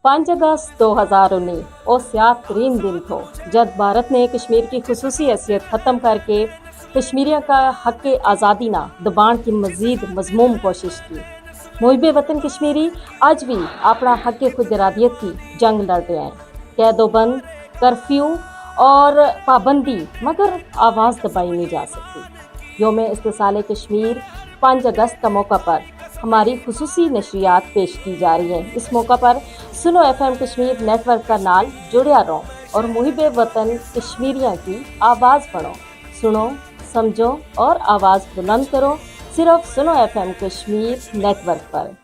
5 अगस्त 2019 ਉਹ सियाह-तरीन दिन थो जब भारत ने कश्मीर की खसूसी हैसियत ख़त्म करके कश्मीरियों का हक आज़ादी ना दबाण की मजीद मजमूम कोशिश की। मुहिब वतन कश्मीरी आज भी अपना हक खुद इरादियत की जंग लड़ रहे हैं। कैदोबंद, कर्फ्यू और पाबंदी, मगर आवाज़ दबाई नहीं जा सकती। योम इस्तिसाल कश्मीर 5 अगस्त का मौका पर हमारी खुसूसी नशरियात पेश की जा रही हैं। इस मौका पर सुनो FM कश्मीर नेटवर्क का नाल जुड़िया रहो और मुहिब वतन कश्मीरियों की आवाज़ बढ़ो। सुनो, समझो और आवाज़ बुलंद करो, सिर्फ सुनो FM कश्मीर नेटवर्क पर।